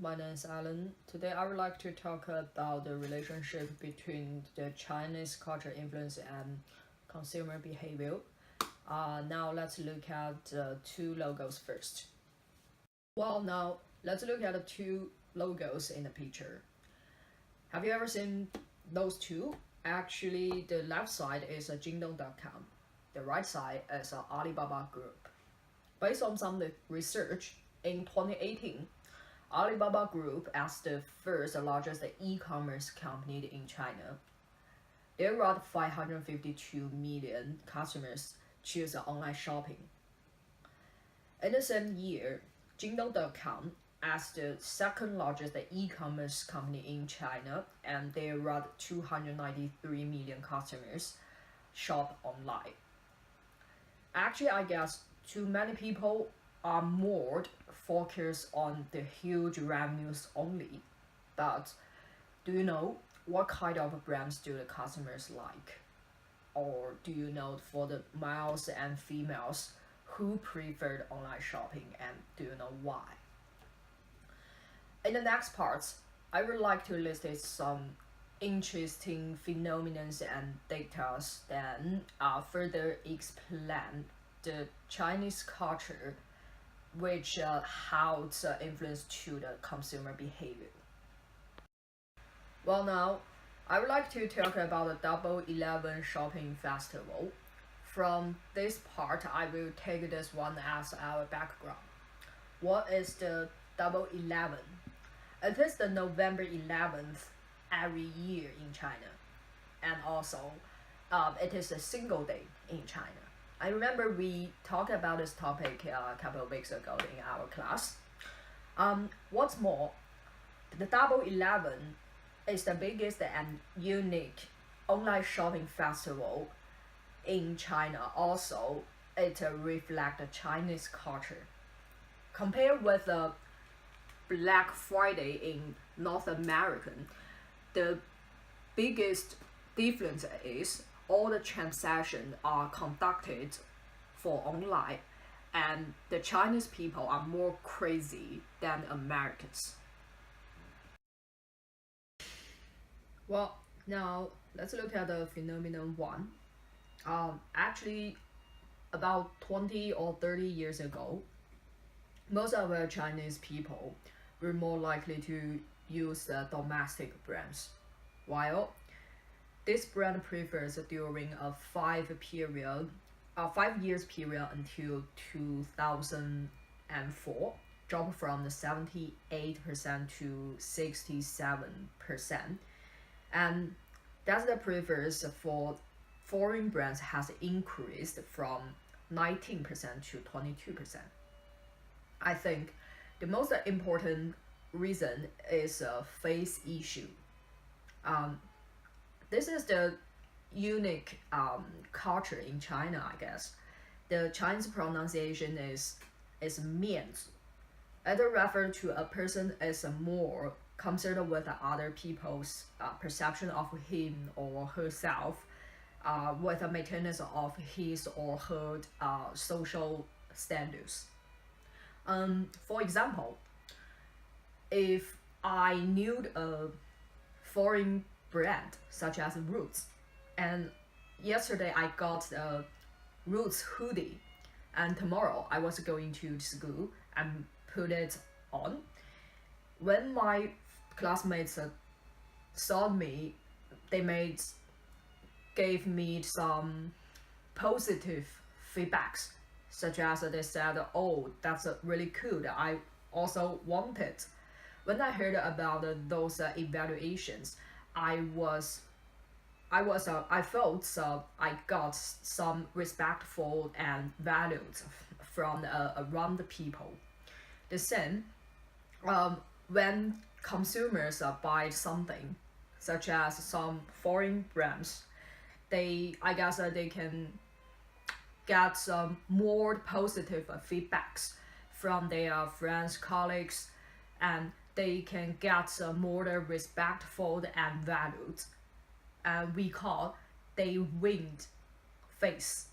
my name is Alan. Today I would like to talk about the relationship between the Chinese culture influence and consumer behavior. Now let's look at two logos first. Well, now let's look at the two logos in the picture. Have you ever seen those two? Actually, the left side is a Jingdong.com. The right side is a Alibaba Group. Based on some research, in 2018, Alibaba Group, as the first largest e-commerce company in China, there were 552 million customers choose online shopping. In the same year, Jingdong.com, as the second largest e-commerce company in China, and there were 293 million customers shop online. Actually, I guess too many people are more focused on the huge revenues only. But do you know what kind of brands do the customers like? Or do you know for the males and females who preferred online shopping, and do you know why? In the next parts, I would like to list some interesting phenomena and data, then further explain the Chinese culture, which how it's influenced to the consumer behavior. Well, now I would like to talk about the Double 11 shopping festival. From this part, I will take this one as our background. What is the Double 11? It is the November 11th every year in China, and also it is a single day in China. I remember we talked about this topic a couple of weeks ago in our class. What's more, the Double 11 is the biggest and unique online shopping festival in China. Also, it reflects the Chinese culture. Compared with the Black Friday in North America, the biggest difference is all the transactions are conducted for online, and the Chinese people are more crazy than Americans. Well, now let's look at the phenomenon one. Actually, about 20 or 30 years ago, most of the Chinese people were more likely to use the domestic brands, while this brand prefers during a 5 years period until 2004, dropped from the 78% to 67%, and that's the preference for foreign brands has increased from 19% to 22%. I think the most important reason is a face issue. This is the unique culture in China, I guess. The Chinese pronunciation is 面子. It refers to a person as more concerned with other people's perception of him or herself, with a maintenance of his or her social status. For example, if I knew a foreign brand such as Roots, and yesterday I got a Roots hoodie, and tomorrow I was going to school and put it on. When my classmates saw me, they gave me some positive feedbacks, such as they said, "Oh, that's really cool. I also want it." When I heard about those evaluations, I felt I got some respectful and valued from around the people. The same, when consumers buy something, such as some foreign brands, I guess they can get some more positive feedbacks from their friends, colleagues, and they can get more respectful and valued. We call they winged face.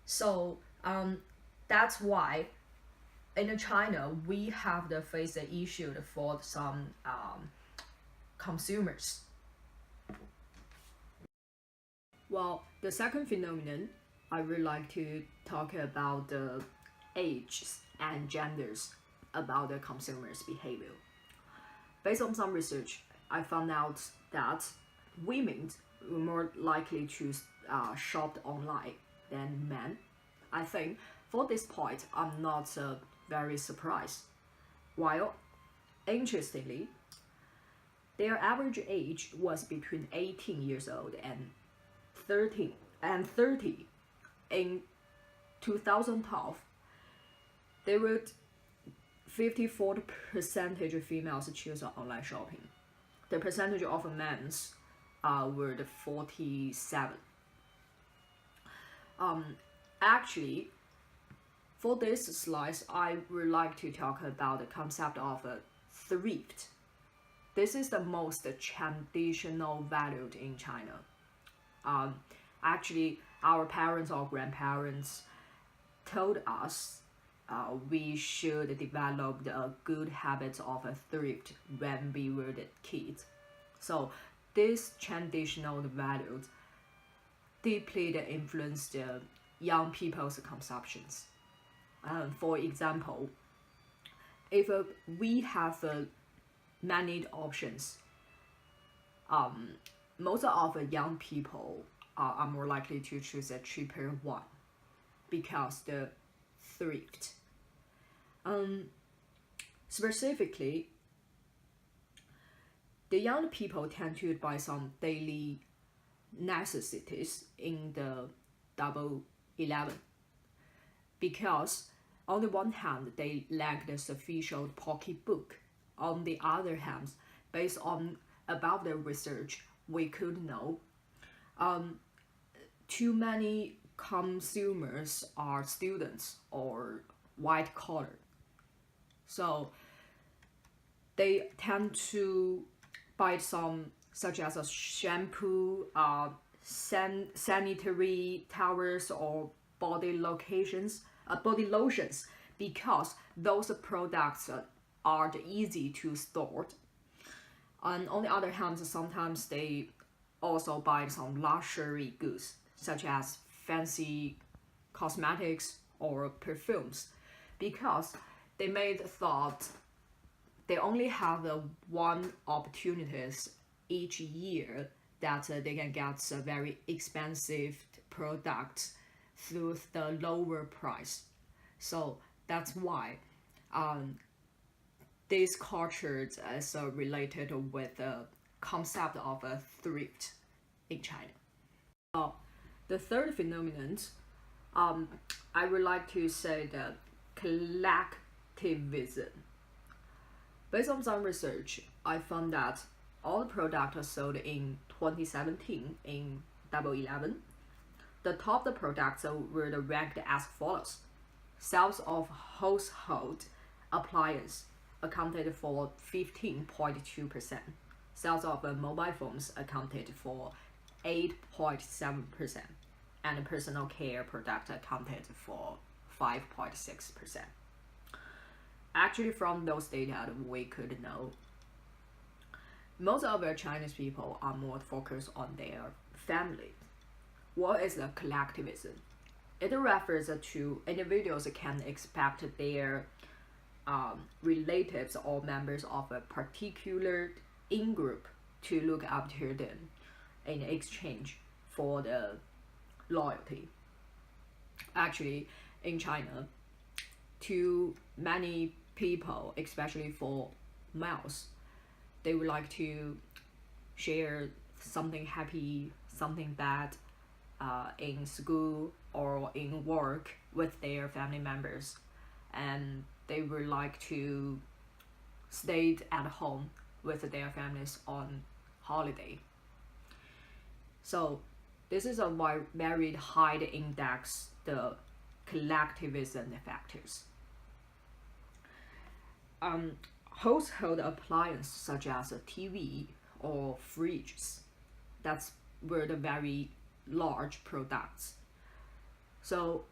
So that's why in China, we have the face the issue for some consumers. Well, the second phenomenon, I would like to talk about the ages and genders about the consumers' behavior. Based on some research, I found out that women were more likely to shop online than men. I think for this point, I'm not very surprised. While, interestingly, their average age was between 18 years old and 30 in 2012. There were 54% of females choose online shopping. The percentage of men's were the 47. Actually, for this slide, I would like to talk about the concept of thrift. This is the most traditional valued in China. Actually, our parents or grandparents told us we should develop the good habits of a thrift when we were the kids. So these traditional values deeply influence the young people's consumptions. For example, if we have many options, most of the young people are more likely to choose a cheaper one because the thrift. Specifically, the young people tend to buy some daily necessities in the Double 11 because on the one hand they lack the sufficient pocketbook. On the other hand, based on about the research, we could know too many consumers are students or white collar. So they tend to buy some such as a shampoo, sanitary towels or body lotions because those products are easy to store. And on the other hand, sometimes they also buy some luxury goods such as fancy cosmetics or perfumes because they made thought they only have one opportunities each year that they can get a very expensive product through the lower price. So that's why this culture is related with the concept of a thrift in China. The third phenomenon, I would like to say the collectivism. Based on some research, I found that all the products sold in 2017 in Double 11, the top products were ranked as follows. Sales of household appliance accounted for 15.2%. Sales of mobile phones accounted for 8.7%, and personal care product accounted for 5.6%. Actually, from those data, we could know most of our Chinese people are more focused on their family. What is the collectivism? It refers to individuals can expect their relatives or members of a particular in-group to look after them in exchange for the loyalty. Actually, in China, too many people, especially for males, they would like to share something happy, something bad in school or in work with their family members, and they would like to stay at home with their families on holiday. So this is a very high index the collectivism factors. Household appliances such as a TV or fridges, that's were the very large products. So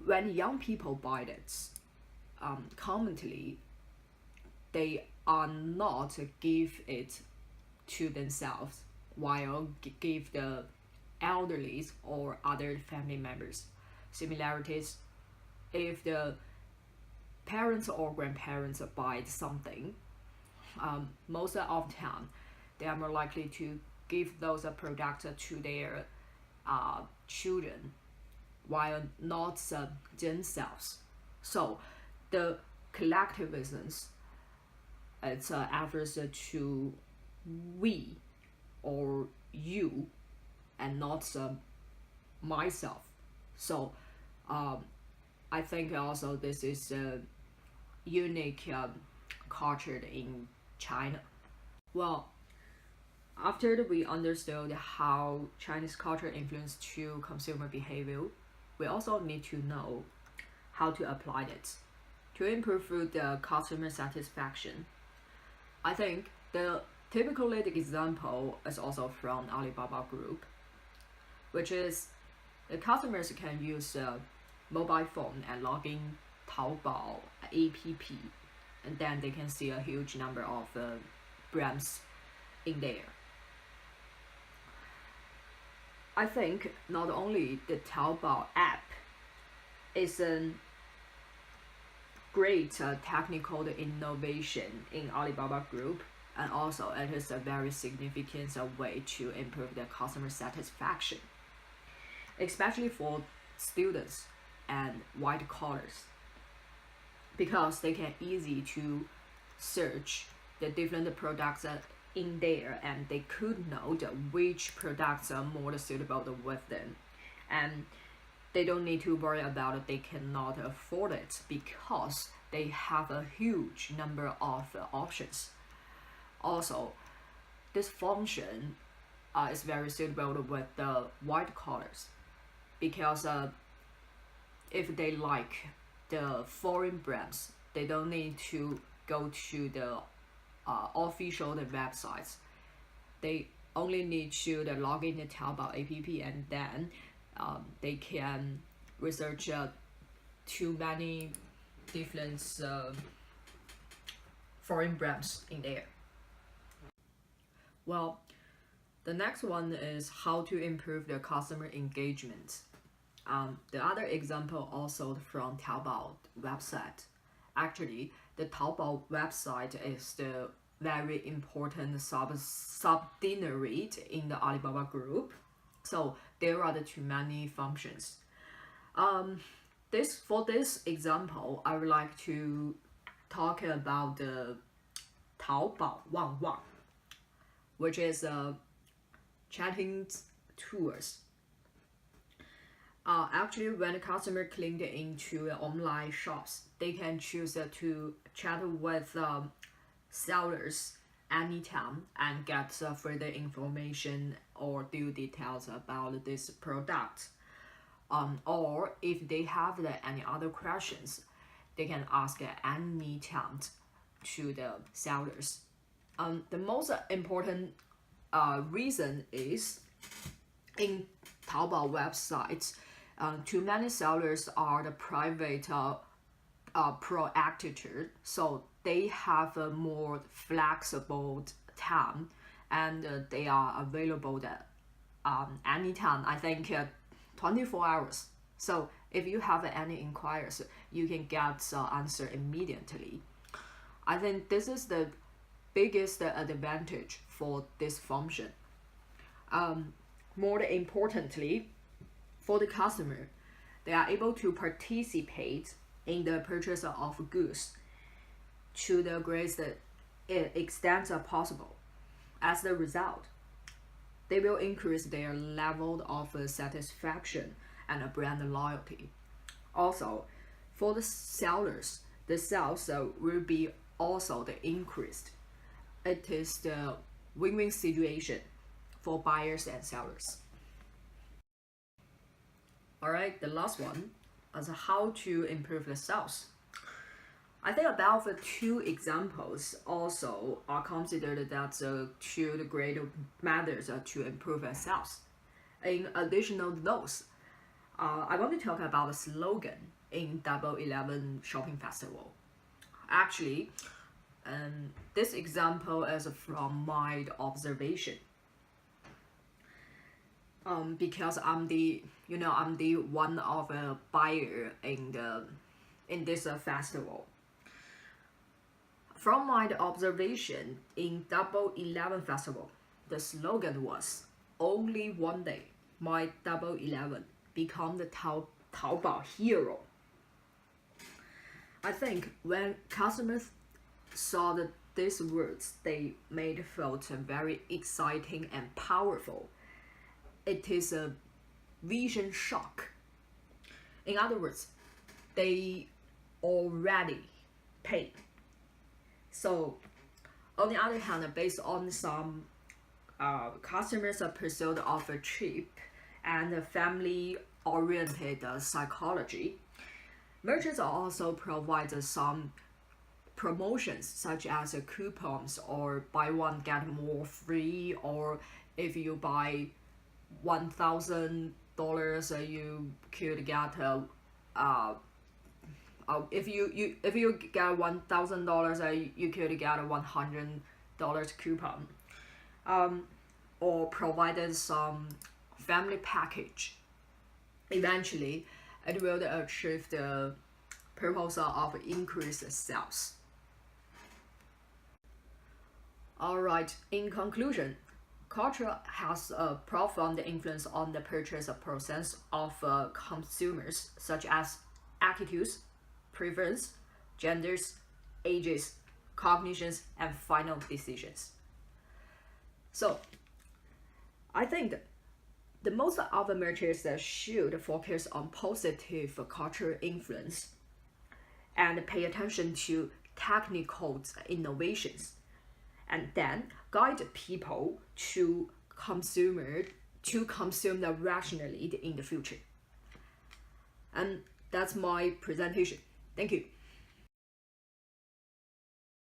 when young people buy it, commonly they are not give it to themselves while give the elderly or other family members. Similarities: if the parents or grandparents buy something, most of the time they are more likely to give those products to their children while not themselves. So the collectivism, it's refers to we or you and not myself. So I think also this is a unique culture in China. Well, after we understood how Chinese culture influenced to consumer behavior, we also need to know how to apply it to improve the customer satisfaction. I think the typical lead example is also from Alibaba Group, which is the customers can use a mobile phone and log in Taobao app, and then they can see a huge number of brands in there. I think not only the Taobao app is a great technical innovation in Alibaba Group, and also it is a very significant way to improve the customer satisfaction, especially for students and white collars, because they can easy to search the different products in there, and they could know which products are more suitable with them, and they don't need to worry about it. They cannot afford it because they have a huge number of options. Also, this function is very suitable with the white collars, because if they like the foreign brands, they don't need to go to the official websites. They only need to log in the Taobao app, and then they can research too many different foreign brands in there. Well, the next one is how to improve the customer engagement. The other example also from Taobao website. Actually, the Taobao website is the very important subsidiary in the Alibaba Group. So there are the too many functions. For this example, I would like to talk about the Taobao Wang Wang, which is chatting tours. Actually, when a customer clicked into online shops, they can choose to chat with sellers anytime and get further information or due details about this product. Or if they have any other questions, they can ask at any time to the sellers. The most important reason is in Taobao websites, too many sellers are the private proactor, so they have a more flexible time, and they are available anytime. I think 24 hours. So if you have any inquiries, you can get answer immediately. I think this is the biggest advantage for this function. More importantly, for the customer, they are able to participate in the purchase of goods to the greatest extent possible. As the result, they will increase their level of satisfaction and brand loyalty. Also, for the sellers, the sales will be also the increased. It is the win-win situation for buyers and sellers. Alright, the last one is how to improve the sales. I think about the two examples also are considered that two great methods to improve the sales. In addition to those, I want to talk about the slogan in Double 11 shopping festival. Actually, this example is from my observation. Because I'm the one of a buyer in this festival. From my observation in Double 11 festival, the slogan was only one day, my Double 11 become the Taobao hero. I think when customers saw these words, they made felt very exciting and powerful. It is a vision shock. In other words, they already paid. So, on the other hand, based on some customers' pursuit of a cheap and family-oriented psychology, merchants also provide some promotions such as coupons or buy one get more free, or if you buy $1,000 you could get if you get $1,000 you could get a $100 coupon, or provided some family package. Eventually it will achieve the purpose of increased sales. Alright, in conclusion, culture has a profound influence on the purchase process of consumers, such as attitudes, preference, genders, ages, cognitions, and final decisions. So, I think the most of the merchants should focus on positive cultural influence and pay attention to technical innovations, and then guide people to consume them rationally in the future. And that's my presentation. Thank you.